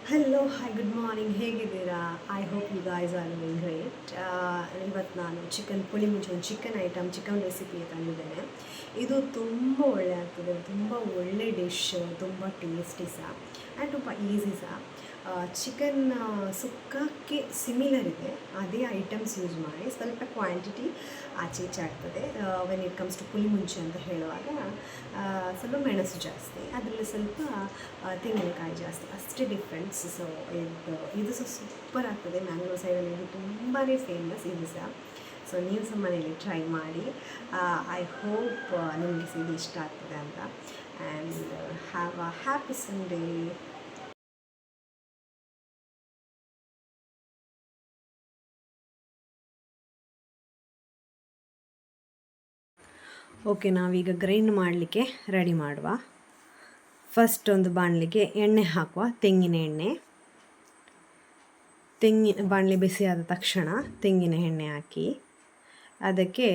Hello hi good morning, ಹೇಗಿದ್ದೀರಾ? I hope you guys are doing great. ಇವತ್ತು ನಾನು ಪುಳಿ ಮುಂಚೆ ಒಂದು ಚಿಕನ್ ಐಟಮ್, ಚಿಕನ್ ರೆಸಿಪಿ ತಂದಿದ್ದೇನೆ. ಇದು ತುಂಬ ಒಳ್ಳೆ ಆಗ್ತದೆ, ತುಂಬ ಒಳ್ಳೆ ಡಿಶ್, ತುಂಬ ಟೇಸ್ಟಿ ಸಹ ಆ್ಯಂಡ್ ತುಂಬ ಈಸಿ ಸಹ. ಚಿಕನ್ ಸುಕ್ಕಕ್ಕೆ ಸಿಮಿಲರ್ ಇದೆ, ಅದೇ ಐಟಮ್ಸ್ ಯೂಸ್ ಮಾಡಿ ಸ್ವಲ್ಪ ಕ್ವಾಂಟಿಟಿ ಆಚೆ ಈಚೆ ಆಗ್ತದೆ. ವೆನ್ ಇಟ್ ಕಮ್ಸ್ ಟು ಪುಳಿ ಮುಂಚೆ ಅಂತ ಹೇಳುವಾಗ ಸ್ವಲ್ಪ ಮೆಣಸು ಜಾಸ್ತಿ, ಅದರಲ್ಲಿ ಸ್ವಲ್ಪ ತೆಂಗಿನಕಾಯಿ ಜಾಸ್ತಿ, ಅಷ್ಟೇ ಡಿಫ್ರೆನ್ಸ್. ಸೊ ಇದು ಸಹ ಸೂಪರ್ ಆಗ್ತದೆ. ಮ್ಯಾಂಗ್ಳೂರ್ ಸೈಡಲ್ಲಿ ಇದು ತುಂಬಾ ಫೇಮಸ್ ಇದು ಸಹ. ಸೊ ನೀವು ಸಹ ಮನೇಲಿ ಟ್ರೈ ಮಾಡಿ. ಐ ಹೋಪ್ ನಿಮಗೆ ಇದು ಇಷ್ಟ ಆಗ್ತದೆ ಅಂತ. And have a happy Sunday. Okay, ನಾವೀಗ ಗ್ರೈಂಡ್ ಮಾಡಲಿಕ್ಕೆ ರೆಡಿ ಮಾಡುವ. ಫಸ್ಟ್ ಒಂದು ಬಾಣಲಿಗೆ ಎಣ್ಣೆ ಹಾಕುವ, ತೆಂಗಿನ ಎಣ್ಣೆ. ಬಾಣಲಿ ಬಿಸಿಯಾದ ತಕ್ಷಣ ತೆಂಗಿನ ಎಣ್ಣೆ ಹಾಕಿ ಅದಕ್ಕೆ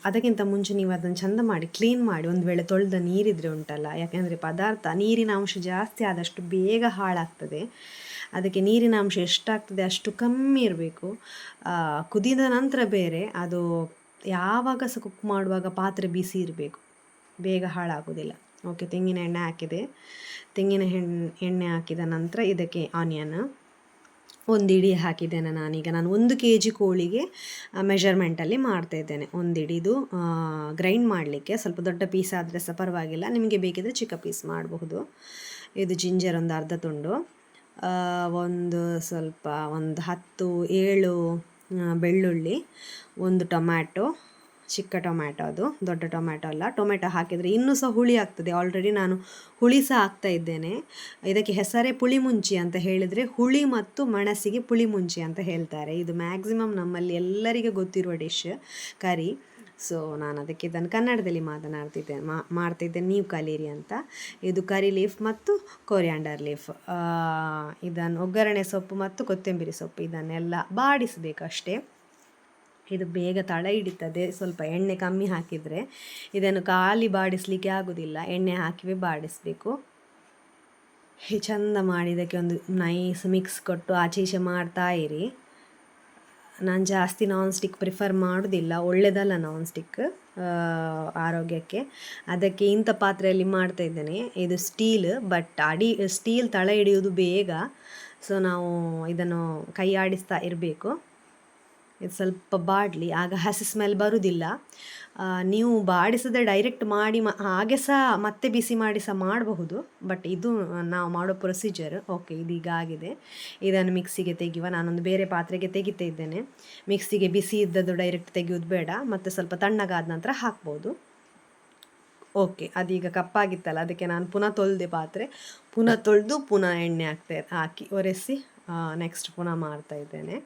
ಅದಕ್ಕಿಂತ ಮುಂಚೆ ನೀವು ಅದನ್ನು ಚಂದ ಮಾಡಿ ಕ್ಲೀನ್ ಮಾಡಿ, ಒಂದು ವೇಳೆ ತೊಳೆದ ನೀರಿದ್ರೆ ಉಂಟಲ್ಲ, ಯಾಕೆಂದರೆ ಪದಾರ್ಥ ನೀರಿನ ಅಂಶ ಜಾಸ್ತಿ ಆದಷ್ಟು ಬೇಗ ಹಾಳಾಗ್ತದೆ. ಅದಕ್ಕೆ ನೀರಿನ ಅಂಶ ಎಷ್ಟಾಗ್ತದೆ ಅಷ್ಟು ಕಮ್ಮಿ ಇರಬೇಕು. ಕುದಿದ ನಂತರ ಬೇರೆ, ಅದು ಯಾವಾಗ ಸಹ ಕುಕ್ ಮಾಡುವಾಗ ಪಾತ್ರೆ ಬಿಸಿ ಇರಬೇಕು, ಬೇಗ ಹಾಳಾಗೋದಿಲ್ಲ. ಓಕೆ, ತೆಂಗಿನ ಎಣ್ಣೆ ಹಾಕಿದೆ. ತೆಂಗಿನ ಎಣ್ಣೆ ಹಾಕಿದ ನಂತರ ಇದಕ್ಕೆ ಆನಿಯನ್ ಒಂದು ಇಡಿ ಹಾಕಿದ್ದೇನೆ. ನಾನು 1 kg ಕೋಳಿಗೆ ಮೆಷರ್ಮೆಂಟಲ್ಲಿ ಮಾಡ್ತಾಯಿದ್ದೇನೆ. ಒಂದು ಇಡಿದು ಗ್ರೈಂಡ್ ಮಾಡಲಿಕ್ಕೆ ಸ್ವಲ್ಪ ದೊಡ್ಡ ಪೀಸ್ ಆದರೆ ಸಹ ಪರವಾಗಿಲ್ಲ, ನಿಮಗೆ ಬೇಕಿದ್ರೆ ಚಿಕ್ಕ ಪೀಸ್ ಮಾಡಬಹುದು. ಇದು ಜಿಂಜರ್ ಒಂದು ಅರ್ಧ ತುಂಡು, ಒಂದು 10-7 ಬೆಳ್ಳುಳ್ಳಿ, ಒಂದು ಟೊಮ್ಯಾಟೊ, ಚಿಕ್ಕ ಟೊಮ್ಯಾಟೊ, ಅದು ದೊಡ್ಡ ಟೊಮ್ಯಾಟೊ ಅಲ್ಲ. ಟೊಮೆಟೊ ಹಾಕಿದರೆ ಇನ್ನೂ ಸಹ ಹುಳಿ ಆಗ್ತದೆ. ಆಲ್ರೆಡಿ ನಾನು ಹುಳಿ ಸಹ ಹಾಕ್ತಾ ಇದ್ದೇನೆ. ಇದಕ್ಕೆ ಹೆಸರೇ ಪುಳಿಮುಂಚಿ ಅಂತ ಹೇಳಿದರೆ, ಹುಳಿ ಮತ್ತು ಮೆಣಸಿಗೆ ಪುಳಿಮುಂಚಿ ಅಂತ ಹೇಳ್ತಾರೆ. ಇದು ಮ್ಯಾಕ್ಸಿಮಮ್ ನಮ್ಮಲ್ಲಿ ಎಲ್ಲರಿಗೆ ಗೊತ್ತಿರುವ ಡಿಶ್, ಕರಿ. ಸೊ ನಾನು ಅದಕ್ಕೆ ಇದನ್ನು ಕನ್ನಡದಲ್ಲಿ ಮಾಡ್ತಿದ್ದೇನೆ, ನೀವು ಕಲೀರಿ ಅಂತ. ಇದು ಕರಿ ಲೀಫ್ ಮತ್ತು ಕೊರಿಯಾಂಡರ್ ಲೀಫ್. ಇದನ್ನು ಒಗ್ಗರಣೆ ಸೊಪ್ಪು ಮತ್ತು ಕೊತ್ತಂಬರಿ ಸೊಪ್ಪು ಇದನ್ನೆಲ್ಲ ಬಾಡಿಸಬೇಕಷ್ಟೇ. ಇದು ಬೇಗ ತಳ ಹಿಡಿತದೆ, ಸ್ವಲ್ಪ ಎಣ್ಣೆ ಕಮ್ಮಿ ಹಾಕಿದರೆ. ಇದನ್ನು ಖಾಲಿ ಬಾಡಿಸಲಿಕ್ಕೆ ಆಗೋದಿಲ್ಲ, ಎಣ್ಣೆ ಹಾಕಿವೇ ಬಾಡಿಸಬೇಕು. ಚಂದ ಮಾಡಿ ಇದಕ್ಕೆ ಒಂದು ನೈಸ್ ಮಿಕ್ಸ್ ಕೊಟ್ಟು ಆಚೆ ಈಚೆ ಮಾಡ್ತಾ ಇರಿ. ನಾನು ಜಾಸ್ತಿ ನಾನ್ ಸ್ಟಿಕ್ ಪ್ರಿಫರ್ ಮಾಡೋದಿಲ್ಲ, ಒಳ್ಳೆಯದಲ್ಲ ನಾನ್ ಸ್ಟಿಕ್ ಆರೋಗ್ಯಕ್ಕೆ. ಅದಕ್ಕೆ ಇಂಥ ಪಾತ್ರೆಯಲ್ಲಿ ಮಾಡ್ತಾ ಇದ್ದೇನೆ. ಇದು ಸ್ಟೀಲ್, ಬಟ್ ಸ್ಟೀಲ್ ತಳ ಹಿಡಿಯೋದು ಬೇಗ. ಸೊ ನಾವು ಇದನ್ನು ಕೈ ಆಡಿಸ್ತಾ ಇರಬೇಕು. ಇದು ಸ್ವಲ್ಪ ಬಾಡಲಿ, ಆಗ ಹಸಿ ಸ್ಮೆಲ್ ಬರುವುದಿಲ್ಲ. ನೀವು ಬಾಡಿಸದೆ ಡೈರೆಕ್ಟ್ ಮಾಡಿ ಹಾಗೆ ಸಹ ಮತ್ತೆ ಬಿಸಿ ಮಾಡಿ ಸಹ ಮಾಡಬಹುದು, ಬಟ್ ಇದು ನಾವು ಮಾಡೋ ಪ್ರೊಸೀಜರ್. ಓಕೆ, ಇದೀಗ ಆಗಿದೆ. ಇದನ್ನು ಮಿಕ್ಸಿಗೆ ತೆಗೆಯುವ. ನಾನೊಂದು ಬೇರೆ ಪಾತ್ರೆಗೆ ತೆಗಿತಾ ಇದ್ದೇನೆ. ಮಿಕ್ಸಿಗೆ ಬಿಸಿ ಇದ್ದದ್ದು ಡೈರೆಕ್ಟ್ ತೆಗೆಯೋದು ಬೇಡ, ಮತ್ತು ಸ್ವಲ್ಪ ತಣ್ಣಗಾದ ನಂತರ ಹಾಕ್ಬೋದು. ಓಕೆ, ಅದೀಗ ಕಪ್ಪಾಗಿತ್ತಲ್ಲ, ಅದಕ್ಕೆ ನಾನು ಪುನಃ ತೊಳೆದೆ ಪಾತ್ರೆ. ಪುನಃ ತೊಳೆದು ಪುನಃ ಎಣ್ಣೆ ಹಾಕಿ ಒರೆಸಿ ನೆಕ್ಸ್ಟ್ ಪುನಃ ಮಾಡ್ತಾ ಇದ್ದೇನೆ.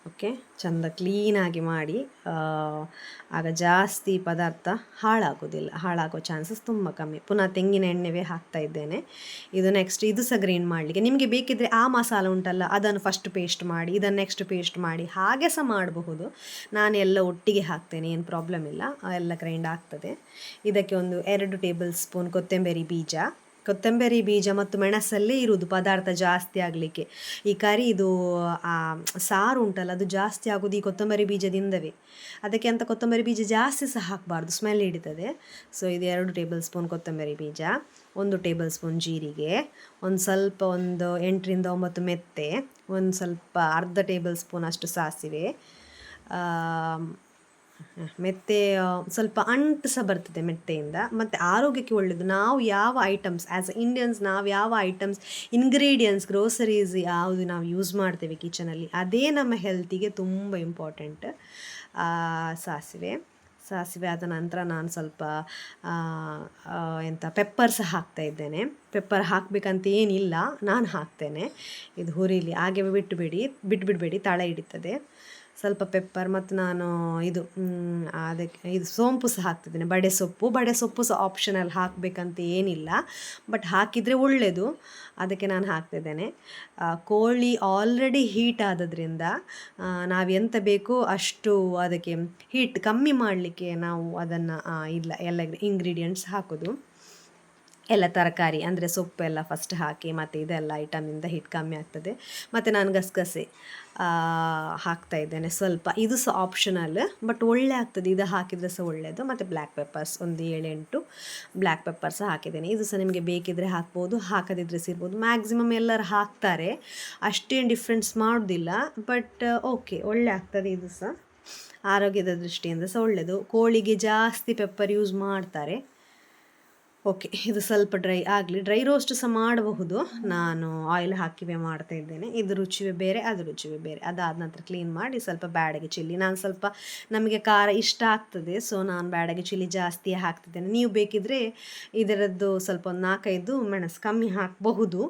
ಓಕೆ, ಚೆಂದ ಕ್ಲೀನಾಗಿ ಮಾಡಿ. ಆಗ ಜಾಸ್ತಿ ಪದಾರ್ಥ ಹಾಳಾಗೋ ಚಾನ್ಸಸ್ ತುಂಬ ಕಮ್ಮಿ. ಪುನಃ ತೆಂಗಿನ ಎಣ್ಣೆವೇ ಹಾಕ್ತಾ ಇದ್ದೇನೆ. ಇದು ಸಹ ಗ್ರೈಂಡ್ ಮಾಡಲಿಕ್ಕೆ ನಿಮಗೆ ಬೇಕಿದ್ದರೆ ಆ ಮಸಾಲ ಉಂಟಲ್ಲ, ಅದನ್ನು ಫಸ್ಟ್ ಪೇಸ್ಟ್ ಮಾಡಿ, ಇದನ್ನು ನೆಕ್ಸ್ಟ್ ಪೇಸ್ಟ್ ಮಾಡಿ, ಹಾಗೆ ಸಹ ಮಾಡಬಹುದು. ನಾನು ಎಲ್ಲ ಒಟ್ಟಿಗೆ ಹಾಕ್ತೇನೆ, ಏನು ಪ್ರಾಬ್ಲಮ್ ಇಲ್ಲ, ಎಲ್ಲ ಗ್ರೈಂಡ್ ಆಗ್ತದೆ. ಇದಕ್ಕೆ ಒಂದು 2 ಟೇಬಲ್ ಸ್ಪೂನ್ ಕೊತ್ತಂಬರಿ ಬೀಜ ಮತ್ತು ಮೆಣಸಲ್ಲೇ ಇರುವುದು ಪದಾರ್ಥ ಜಾಸ್ತಿ ಆಗಲಿಕ್ಕೆ. ಈ ಕರಿದು ಸಾರು ಉಂಟಲ್ಲ, ಅದು ಜಾಸ್ತಿ ಆಗೋದು ಈ ಕೊತ್ತಂಬರಿ ಬೀಜದಿಂದವೇ. ಅದಕ್ಕೆ ಅಂತ ಕೊತ್ತಂಬರಿ ಬೀಜ ಜಾಸ್ತಿ ಸಹ ಹಾಕಬಾರ್ದು, ಸ್ಮೆಲ್ ಹಿಡಿತದೆ. ಸೊ ಇದು 2 ಟೇಬಲ್ ಸ್ಪೂನ್ ಕೊತ್ತಂಬರಿ ಬೀಜ, 1 ಟೇಬಲ್ ಸ್ಪೂನ್ ಜೀರಿಗೆ, ಒಂದು 8-9 ಮೆಂತೆ, ಒಂದು ಸ್ವಲ್ಪ ಅರ್ಧ ಟೇಬಲ್ ಸ್ಪೂನ್ ಅಷ್ಟು ಸಾಸಿವೆ. ಮೆತ್ತೆ ಸ್ವಲ್ಪ ಅಂಟು ಸಹ ಬರ್ತದೆ ಮೆತ್ತೆಯಿಂದ, ಮತ್ತು ಆರೋಗ್ಯಕ್ಕೆ ಒಳ್ಳೆಯದು. ನಾವು ಯಾವ ಐಟಮ್ಸ್ ಆ್ಯಸ್ ಅ ಇಂಡಿಯನ್ಸ್, ನಾವು ಯಾವ ಐಟಮ್ಸ್ ಇಂಗ್ರೀಡಿಯೆಂಟ್ಸ್ ಗ್ರೋಸರೀಸ್ ಯಾವುದು ನಾವು ಯೂಸ್ ಮಾಡ್ತೇವೆ ಕಿಚನಲ್ಲಿ, ಅದೇ ನಮ್ಮ ಹೆಲ್ತಿಗೆ ತುಂಬ ಇಂಪಾರ್ಟೆಂಟ್. ಸಾಸಿವೆ ಆದ ನಂತರ ನಾನು ಸ್ವಲ್ಪ ಪೆಪ್ಪರ್ ಸಹ ಹಾಕ್ತಾ ಇದ್ದೇನೆ. ಪೆಪ್ಪರ್ ಹಾಕಬೇಕಂತ ಏನಿಲ್ಲ, ನಾನು ಹಾಕ್ತೇನೆ. ಇದು ಹುರಿಲಿ, ಹಾಗೆ ಬಿಟ್ಬಿಡಬೇಡಿ, ತಳ ಹಿಡಿತದೆ. ಸ್ವಲ್ಪ ಪೆಪ್ಪರ್ ಮತ್ತು ನಾನು ಇದು ಸೋಂಪು ಸಹ ಹಾಕ್ತಿದ್ದೇನೆ, ಬಡೆ ಸೊಪ್ಪು ಸಹ ಆಪ್ಷನಲ್, ಹಾಕಬೇಕಂತ ಏನಿಲ್ಲ, ಬಟ್ ಹಾಕಿದರೆ ಒಳ್ಳೆಯದು. ಅದಕ್ಕೆ ನಾನು ಹಾಕ್ತಿದ್ದೇನೆ. ಕೋಳಿ ಆಲ್ರೆಡಿ ಹೀಟ್ ಆದದ್ರಿಂದ ನಾವು ಎಂತ ಬೇಕೋ ಅಷ್ಟು ಅದಕ್ಕೆ ಹೀಟ್ ಕಮ್ಮಿ ಮಾಡಲಿಕ್ಕೆ ನಾವು ಅದನ್ನು ಎಲ್ಲ ಇಂಗ್ರೀಡಿಯೆಂಟ್ಸ್ ಹಾಕೋದು. ಎಲ್ಲ ತರಕಾರಿ ಅಂದರೆ ಸೊಪ್ಪೆಲ್ಲ ಫಸ್ಟ್ ಹಾಕಿ ಮತ್ತು ಇದೆಲ್ಲ ಐಟಮಿಂದ ಹಿಟ್ಟು ಕಮ್ಮಿ ಆಗ್ತದೆ. ಮತ್ತು ನಾನು ಗಸಗಸೆ ಹಾಕ್ತಾ ಇದ್ದೇನೆ ಸ್ವಲ್ಪ. ಇದು ಸಹ ಆಪ್ಷನಲ್, ಬಟ್ ಒಳ್ಳೆ ಆಗ್ತದೆ, ಇದು ಹಾಕಿದರೆ ಸಹ ಒಳ್ಳೆಯದು. ಮತ್ತು ಬ್ಲ್ಯಾಕ್ ಪೆಪ್ಪರ್ಸ್ ಒಂದು 7-8 ಬ್ಲ್ಯಾಕ್ ಪೆಪ್ಪರ್ಸ್ ಹಾಕಿದ್ದೇನೆ. ಇದು ಸಹ ನಿಮಗೆ ಬೇಕಿದ್ದರೆ ಹಾಕ್ಬೋದು, ಹಾಕದಿದ್ದರೆ ಸಿರ್ಬೋದು. ಮ್ಯಾಕ್ಸಿಮಮ್ ಎಲ್ಲರೂ ಹಾಕ್ತಾರೆ, ಅಷ್ಟೇನು ಡಿಫ್ರೆನ್ಸ್ ಮಾಡೋದಿಲ್ಲ. ಬಟ್ ಓಕೆ, ಒಳ್ಳೆ ಆಗ್ತದೆ. ಇದು ಸಹ ಆರೋಗ್ಯದ ದೃಷ್ಟಿಯಿಂದ ಸಹ ಒಳ್ಳೆಯದು. ಕೋಳಿಗೆ ಜಾಸ್ತಿ ಪೆಪ್ಪರ್ ಯೂಸ್ ಮಾಡ್ತಾರೆ. ಓಕೆ, ಇದು ಸ್ವಲ್ಪ ಡ್ರೈ ಆಗಲಿ. ಡ್ರೈ ರೋಸ್ಟ್ ಸಹ ಮಾಡಬಹುದು, ನಾನು ಆಯಿಲ್ ಹಾಕಿವೇ ಮಾಡ್ತಾ ಇದ್ದೇನೆ. ಇದು ರುಚಿವೇ ಬೇರೆ, ಅದು ರುಚಿವೇ ಬೇರೆ. ಅದಾದ ನಂತರ ಕ್ಲೀನ್ ಮಾಡಿ ಸ್ವಲ್ಪ ಬ್ಯಾಡಗಿ ಚಿಲ್ಲಿ, ನಾನು ಸ್ವಲ್ಪ ನಮಗೆ ಖಾರ ಇಷ್ಟ ಆಗ್ತದೆ, ಸೊ ನಾನು ಬ್ಯಾಡಗಿ ಚಿಲ್ಲಿ ಜಾಸ್ತಿ ಹಾಕ್ತಿದ್ದೇನೆ. ನೀವು ಬೇಕಿದ್ದರೆ ಇದರದ್ದು ಸ್ವಲ್ಪ ಒಂದು 4-5 ಮೆಣಸು ಕಮ್ಮಿ ಹಾಕಬಹುದು,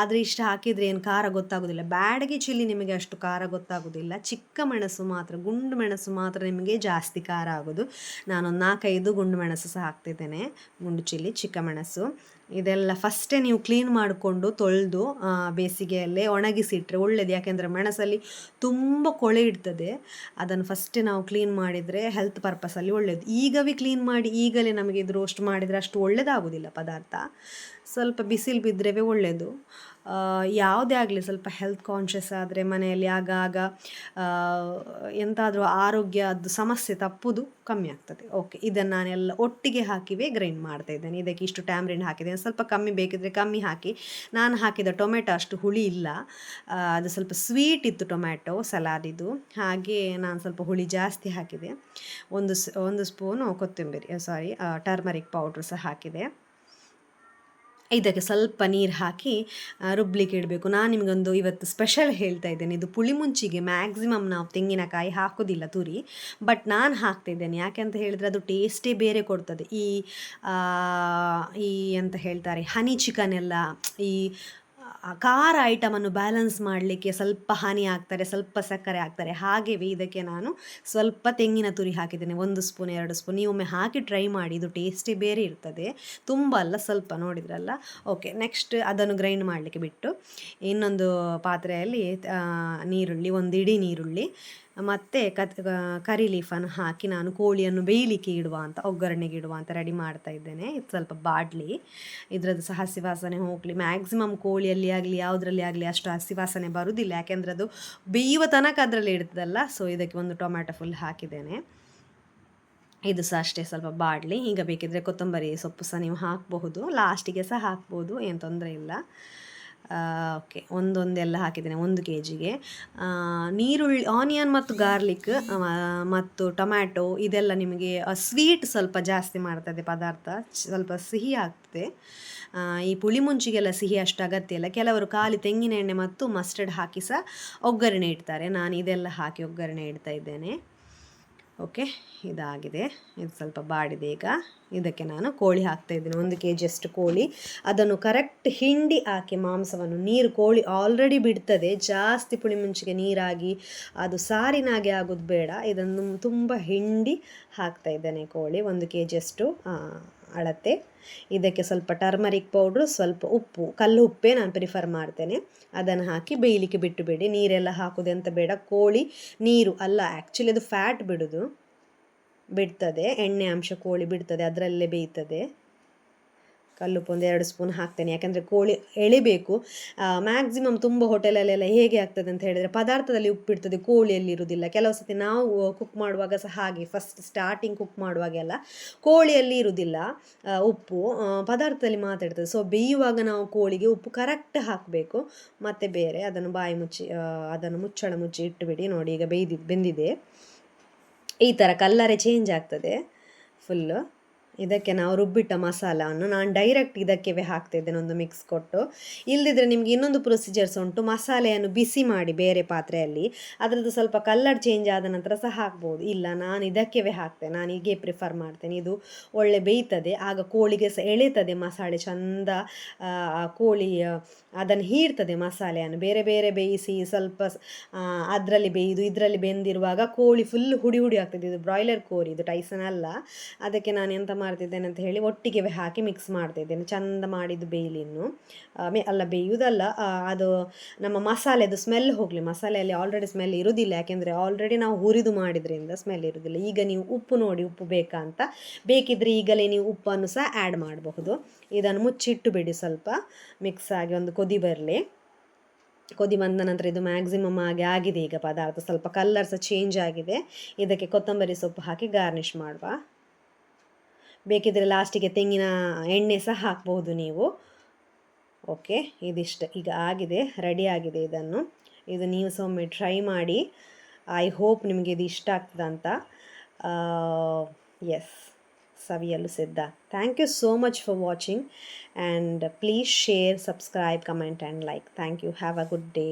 ಆದರೆ ಇಷ್ಟ ಹಾಕಿದರೆ ಏನು ಖಾರ ಗೊತ್ತಾಗೋದಿಲ್ಲ. ಬ್ಯಾಡಗಿ ಚಿಲ್ಲಿ ನಿಮಗೆ ಅಷ್ಟು ಖಾರ ಗೊತ್ತಾಗೋದಿಲ್ಲ. ಚಿಕ್ಕ ಮೆಣಸು ಮಾತ್ರ, ಗುಂಡು ಮೆಣಸು ಮಾತ್ರ ನಿಮಗೆ ಜಾಸ್ತಿ ಖಾರ ಆಗೋದು. ನಾನೊಂದು 4-5 ಗುಂಡು ಮೆಣಸು ಸಹ ಹಾಕ್ತಿದ್ದೇನೆ, ಗುಂಡು ಚಿಲ್ಲಿ, ಚಿಕ್ಕ ಮೆಣಸು. ಇದೆಲ್ಲ ಫಸ್ಟೇ ನೀವು ಕ್ಲೀನ್ ಮಾಡಿಕೊಂಡು ತೊಳೆದು ಬೇಸಿಗೆಯಲ್ಲೇ ಒಣಗಿಸಿಟ್ರೆ ಒಳ್ಳೆಯದು. ಯಾಕೆಂದರೆ ಮೆಣಸಲ್ಲಿ ತುಂಬ ಕೊಳೆ ಇಡ್ತದೆ. ಅದನ್ನು ಫಸ್ಟೇ ನಾವು ಕ್ಲೀನ್ ಮಾಡಿದರೆ ಹೆಲ್ತ್ ಪರ್ಪಸಲ್ಲಿ ಒಳ್ಳೆಯದು. ಈಗವೇ ಕ್ಲೀನ್ ಮಾಡಿ ಈಗಲೇ ನಮಗೆ ಇದು ರೋಸ್ಟ್ ಮಾಡಿದರೆ ಅಷ್ಟು ಒಳ್ಳೆಯದಾಗೋದಿಲ್ಲ ಪದಾರ್ಥ. ಸ್ವಲ್ಪ ಬಿಸಿಲು ಬಿದ್ದರೆ ಒಳ್ಳೆಯದು. ಯಾವುದೇ ಆಗಲಿ ಸ್ವಲ್ಪ ಹೆಲ್ತ್ ಕಾನ್ಷಿಯಸ್ ಆದರೆ ಮನೆಯಲ್ಲಿ ಆಗಾಗ ಎಂತಾದರೂ ಆರೋಗ್ಯದ ಸಮಸ್ಯೆ ತಪ್ಪುದು ಕಮ್ಮಿ ಆಗ್ತದೆ. ಓಕೆ, ಇದನ್ನು ನಾನೆಲ್ಲ ಒಟ್ಟಿಗೆ ಹಾಕಿವೇ ಗ್ರೈಂಡ್ ಮಾಡ್ತಾ ಇದ್ದೇನೆ. ಇದಕ್ಕೆ ಇಷ್ಟು ಟ್ಯಾಮ್ರಿನ್ ಹಾಕಿದ್ದೇನೆ, ಸ್ವಲ್ಪ ಕಮ್ಮಿ ಬೇಕಿದ್ದರೆ ಕಮ್ಮಿ ಹಾಕಿ. ನಾನು ಹಾಕಿದ ಟೊಮೆಟೊ ಅಷ್ಟು ಹುಳಿ ಇಲ್ಲ, ಅದು ಸ್ವಲ್ಪ ಸ್ವೀಟ್ ಇತ್ತು ಟೊಮ್ಯಾಟೊ ಸಲಾದಿದು, ಹಾಗೆ ನಾನು ಸ್ವಲ್ಪ ಹುಳಿ ಜಾಸ್ತಿ ಹಾಕಿದೆ. ಒಂದು ಸ್ಪೂನು ಕೊತ್ತಂಬರಿ ಟರ್ಮರಿಕ್ ಪೌಡ್ರ್ ಸಹ ಹಾಕಿದೆ. ಇದಕ್ಕೆ ಸ್ವಲ್ಪ ನೀರು ಹಾಕಿ ರುಬ್ಲಿಕ್ಕೆ ಇಡಬೇಕು. ನಾನು ನಿಮಗೊಂದು ಇವತ್ತು ಸ್ಪೆಷಲ್ ಹೇಳ್ತಾ ಇದ್ದೇನೆ. ಇದು ಪುಳಿಮುಂಚಿಗೆ ಮ್ಯಾಕ್ಸಿಮಮ್ ನಾವು ತೆಂಗಿನಕಾಯಿ ಹಾಕೋದಿಲ್ಲ ತುರಿ, ಬಟ್ ನಾನು ಹಾಕ್ತಿದ್ದೇನೆ. ಯಾಕೆ ಅಂತ ಹೇಳಿದರೆ ಅದು ಟೇಸ್ಟೇ ಬೇರೆ ಕೊಡ್ತದೆ. ಈ ಎಂತ ಹೇಳ್ತಾರೆ, ಹನಿ ಚಿಕನ್ ಎಲ್ಲ ಈ ಖಾರ ಐಟಮನ್ನು ಬ್ಯಾಲೆನ್ಸ್ ಮಾಡಲಿಕ್ಕೆ ಸ್ವಲ್ಪ ಹನಿ ಹಾಕ್ತಾರೆ, ಸ್ವಲ್ಪ ಸಕ್ಕರೆ ಹಾಕ್ತಾರೆ. ಹಾಗೆಯೇ ಇದಕ್ಕೆ ನಾನು ಸ್ವಲ್ಪ ತೆಂಗಿನ ತುರಿ ಹಾಕಿದ್ದೇನೆ, 1 ಸ್ಪೂನ್ 2 ಸ್ಪೂನ್. ನೀವು ಒಮ್ಮೆ ಹಾಕಿ ಟ್ರೈ ಮಾಡಿ, ಇದು ಟೇಸ್ಟೇ ಬೇರೆ ಇರ್ತದೆ. ತುಂಬ ಅಲ್ಲ, ಸ್ವಲ್ಪ, ನೋಡಿದ್ರಲ್ಲ. ಓಕೆ, ನೆಕ್ಸ್ಟ್ ಅದನ್ನು ಗ್ರೈಂಡ್ ಮಾಡಲಿಕ್ಕೆ ಬಿಟ್ಟು ಇನ್ನೊಂದು ಪಾತ್ರೆಯಲ್ಲಿ ನೀರುಳ್ಳಿ, 1 ಇಡೀ ನೀರುಳ್ಳಿ ಮತ್ತು ಕರಿ ಲೀಫನ್ನು ಹಾಕಿ ನಾನು ಕೋಳಿಯನ್ನು ಬೇಯಲಿಕ್ಕೆ ಒಗ್ಗರಣೆಗೆ ಇಡುವ ಅಂತ ರೆಡಿ ಮಾಡ್ತಾ ಇದ್ದೇನೆ. ಇದು ಸ್ವಲ್ಪ ಬಾಡಲಿ, ಇದರದ್ದು ಸಹ ಹಸಿ ವಾಸನೆ ಹೋಗಲಿ. ಮ್ಯಾಕ್ಸಿಮಮ್ ಕೋಳಿಯಲ್ಲಿ ಆಗಲಿ ಯಾವುದರಲ್ಲಿ ಆಗಲಿ ಅಷ್ಟು ಹಸಿ ವಾಸನೆ ಬರುವುದಿಲ್ಲ, ಯಾಕೆಂದರೆ ಅದು ಬೇಯುವ ತನಕ ಅದರಲ್ಲಿ ಇಡ್ತದಲ್ಲ. ಸೊ ಇದಕ್ಕೆ 1 ಟೊಮ್ಯಾಟೊ ಫುಲ್ ಹಾಕಿದ್ದೇನೆ. ಇದು ಸಹ ಅಷ್ಟೇ ಸ್ವಲ್ಪ ಬಾಡಲಿ. ಈಗ ಬೇಕಿದ್ದರೆ ಕೊತ್ತಂಬರಿ ಸೊಪ್ಪು ಸಹ ನೀವು ಹಾಕಬಹುದು, ಲಾಸ್ಟಿಗೆ ಸಹ ಹಾಕ್ಬೋದು, ಏನು ತೊಂದರೆ ಇಲ್ಲ. ಓಕೆ, ಒಂದೊಂದೆಲ್ಲ ಹಾಕಿದ್ದೇನೆ 1 kgಗೆ. ನೀರುಳ್ಳಿ, ಆನಿಯನ್ ಮತ್ತು ಗಾರ್ಲಿಕ್ ಮತ್ತು ಟೊಮ್ಯಾಟೊ ಇದೆಲ್ಲ ನಿಮಗೆ ಸ್ವೀಟ್ ಸ್ವಲ್ಪ ಜಾಸ್ತಿ ಮಾಡ್ತದೆ ಪದಾರ್ಥ, ಸ್ವಲ್ಪ ಸಿಹಿ ಆಗ್ತದೆ. ಈ ಪುಳಿಮುಂಚಿಗೆಲ್ಲ ಸಿಹಿ ಅಷ್ಟು ಅಗತ್ಯ ಇಲ್ಲ. ಕೆಲವರು ಖಾಲಿ ತೆಂಗಿನ ಎಣ್ಣೆ ಮತ್ತು ಮಸ್ಟರ್ಡ್ ಹಾಕಿ ಸಹ ಒಗ್ಗರಣೆ ಇಡ್ತಾರೆ. ನಾನು ಇದೆಲ್ಲ ಹಾಕಿ ಒಗ್ಗರಣೆ ಇಡ್ತಾ ಇದ್ದೇನೆ. ಓಕೆ, ಇದಾಗಿದೆ. ಇದು ಸ್ವಲ್ಪ ಬಾಡಿದೆ. ಈಗ ಇದಕ್ಕೆ ನಾನು ಕೋಳಿ ಹಾಕ್ತಾ ಇದ್ದೀನಿ, 1 kg ಅಷ್ಟು ಕೋಳಿ. ಅದನ್ನು ಕರೆಕ್ಟ್ ಹಿಂಡಿ ಹಾಕಿ ಮಾಂಸವನ್ನು, ನೀರು ಕೋಳಿ ಆಲ್ರೆಡಿ ಬಿಡ್ತದೆ, ಜಾಸ್ತಿ ಪುಳಿಮುಂಚಿಗೆ ನೀರಾಗಿ ಅದು ಸಾರಿನಾಗೆ ಆಗೋದು ಬೇಡ. ಇದನ್ನು ತುಂಬ ಹಿಂಡಿ ಹಾಕ್ತಾ ಇದ್ದೇನೆ ಕೋಳಿ, 1 kg ಅಷ್ಟು ಅಳತೆ. ಇದಕ್ಕೆ ಸ್ವಲ್ಪ ಟರ್ಮರಿಕ್ ಪೌಡ್ರು, ಸ್ವಲ್ಪ ಉಪ್ಪು, ಕಲ್ಲು ಉಪ್ಪೇ ನಾನು ಪ್ರಿಫರ್ ಮಾಡ್ತೇನೆ. ಅದನ್ನು ಹಾಕಿ ಬೇಯಲಿಕ್ಕೆ ಬಿಟ್ಟುಬಿಡಿ. ನೀರೆಲ್ಲ ಹಾಕೋದೆಂತ ಬೇಡ. ಕೋಳಿ ನೀರು ಅಲ್ಲ, ಆ್ಯಕ್ಚುಲಿ ಅದು ಫ್ಯಾಟ್ ಬಿಡ್ತದೆ, ಎಣ್ಣೆ ಅಂಶ ಕೋಳಿ ಬಿಡ್ತದೆ, ಅದರಲ್ಲೇ ಬೇಯ್ತದೆ. ಕಲ್ಲುಪ್ಪು 1 2 ಸ್ಪೂನ್ ಹಾಕ್ತೇನೆ, ಯಾಕೆಂದರೆ ಕೋಳಿ ಎಳಿಬೇಕು. ಮ್ಯಾಕ್ಸಿಮಮ್ ತುಂಬ ಹೋಟೆಲಲ್ಲೆಲ್ಲ ಹೇಗೆ ಆಗ್ತದೆ ಅಂತ ಹೇಳಿದರೆ ಪದಾರ್ಥದಲ್ಲಿ ಉಪ್ಪಿಡ್ತದೆ, ಕೋಳಿಯಲ್ಲಿ ಇರುವುದಿಲ್ಲ. ಕೆಲವು ಸತಿ ನಾವು ಕುಕ್ ಮಾಡುವಾಗ ಸಹ ಹಾಗೆ, ಫಸ್ಟ್ ಸ್ಟಾರ್ಟಿಂಗ್ ಕುಕ್ ಮಾಡುವಾಗೆಲ್ಲ ಕೋಳಿಯಲ್ಲಿ ಇರುವುದಿಲ್ಲ ಉಪ್ಪು, ಪದಾರ್ಥದಲ್ಲಿ ಮಾತಾಡ್ತದೆ. ಸೊ ಬೇಯುವಾಗ ನಾವು ಕೋಳಿಗೆ ಉಪ್ಪು ಕರೆಕ್ಟ್ ಹಾಕಬೇಕು. ಮತ್ತು ಬೇರೆ ಅದನ್ನು ಬಾಯಿ ಮುಚ್ಚಿ ಅದನ್ನು ಮುಚ್ಚಳ ಮುಚ್ಚಿ ಇಟ್ಟುಬಿಡಿ. ನೋಡಿ, ಈಗ ಬೆಂದಿದೆ. ಈ ಥರ ಕಲ್ಲರೇ ಚೇಂಜ್ ಆಗ್ತದೆ ಫುಲ್ಲು. ಇದಕ್ಕೆ ನಾವು ರುಬ್ಬಿಟ್ಟ ಮಸಾಲವನ್ನು ನಾನು ಡೈರೆಕ್ಟ್ ಇದಕ್ಕೆ ಹಾಕ್ತಿದ್ದೇನೆ, ಒಂದು ಮಿಕ್ಸ್ ಕೊಟ್ಟು. ಇಲ್ಲದಿದ್ದರೆ ನಿಮಗೆ ಇನ್ನೊಂದು ಪ್ರೊಸೀಜರ್ಸ್ ಉಂಟು. ಮಸಾಲೆಯನ್ನು ಬಿಸಿ ಮಾಡಿ ಬೇರೆ ಪಾತ್ರೆಯಲ್ಲಿ, ಅದರದ್ದು ಸ್ವಲ್ಪ ಕಲ್ಲರ್ ಚೇಂಜ್ ಆದ ನಂತರ ಸಹ ಹಾಕ್ಬೋದು. ಇಲ್ಲ, ನಾನು ಇದಕ್ಕೆ ಹಾಕ್ತೇನೆ, ನಾನು ಹೀಗೆ ಪ್ರಿಫರ್ ಮಾಡ್ತೇನೆ. ಇದು ಒಳ್ಳೆ ಬೇಯ್ತದೆ, ಆಗ ಕೋಳಿಗೆ ಸಹ ಎಳೀತದೆ ಮಸಾಲೆ ಚಂದ. ಕೋಳಿ ಅದನ್ನು ಹೀರ್ತದೆ ಮಸಾಲೆಯನ್ನು. ಬೇರೆ ಬೇರೆ ಬೇಯಿಸಿ ಸ್ವಲ್ಪ ಅದರಲ್ಲಿ ಬೇಯ್ದು ಇದರಲ್ಲಿ ಬೆಂದಿರುವಾಗ ಕೋಳಿ ಫುಲ್ ಹುಡಿ ಹುಡಿ ಆಗ್ತದೆ. ಇದು ಬ್ರಾಯ್ಲರ್ ಕೋಳಿ, ಇದು ಟೈಸನ್ ಅಲ್ಲ. ಅದಕ್ಕೆ ನಾನು ಎಂತ ಮಾಡ್ತಿದ್ದೇನೆ ಅಂತ ಹೇಳಿ ಒಟ್ಟಿಗೆ ಹಾಕಿ ಮಿಕ್ಸ್ ಮಾಡ್ತಿದ್ದೇನೆ. ಚಂದ ಮಾಡಿದ್ದು ಬೇಯಲಿನ್ನು ಅಲ್ಲ ಬೇಯುವುದಲ್ಲ, ಅದು ನಮ್ಮ ಮಸಾಲೆದು ಸ್ಮೆಲ್ ಹೋಗಲಿ. ಮಸಾಲೆಯಲ್ಲಿ ಆಲ್ರೆಡಿ ಸ್ಮೆಲ್ ಇರೋದಿಲ್ಲ, ಯಾಕೆಂದರೆ ಆಲ್ರೆಡಿ ನಾವು ಹುರಿದು ಮಾಡಿದ್ರಿಂದ ಸ್ಮೆಲ್ ಇರೋದಿಲ್ಲ. ಈಗ ನೀವು ಉಪ್ಪು ನೋಡಿ, ಉಪ್ಪು ಬೇಕಾ ಅಂತ. ಬೇಕಿದ್ರೆ ಈಗಲೇ ನೀವು ಉಪ್ಪನ್ನು ಸಹ ಆ್ಯಡ್ ಮಾಡಬಹುದು. ಇದನ್ನು ಮುಚ್ಚಿಟ್ಟು ಬಿಡಿ, ಸ್ವಲ್ಪ ಮಿಕ್ಸ್ ಆಗಿ ಒಂದು ಕೊದಿ ಬರಲಿ. ಕೊದಿ ಬಂದ ನಂತರ ಇದು ಮ್ಯಾಕ್ಸಿಮಮ್ ಆಗಿದೆ ಈಗ ಪದಾರ್ಥ. ಸ್ವಲ್ಪ ಕಲರ್ ಸಹ ಚೇಂಜ್ ಆಗಿದೆ. ಇದಕ್ಕೆ ಕೊತ್ತಂಬರಿ ಸೊಪ್ಪು ಹಾಕಿ ಗಾರ್ನಿಷ್ ಮಾಡುವ. ಬೇಕಿದ್ರೆ ಲಾಸ್ಟಿಗೆ ತೆಂಗಿನ ಎಣ್ಣೆ ಸಹ ಹಾಕ್ಬಹುದು ನೀವು. ಓಕೆ, ಇದಿಷ್ಟು ಈಗ ಆಗಿದೆ, ರೆಡಿ ಆಗಿದೆ. ಇದು ನೀವು ಸಹ ಒಮ್ಮೆ ಟ್ರೈ ಮಾಡಿ. ಐ ಹೋಪ್ ನಿಮಗೆ ಇದು ಇಷ್ಟ ಆಗ್ತದಂತ. ಎಸ್, ಸವಿಯಲು ಸಿದ್ಧ. Thank you so much for watching, and please share, subscribe, comment and like. Thank you. Have a good day.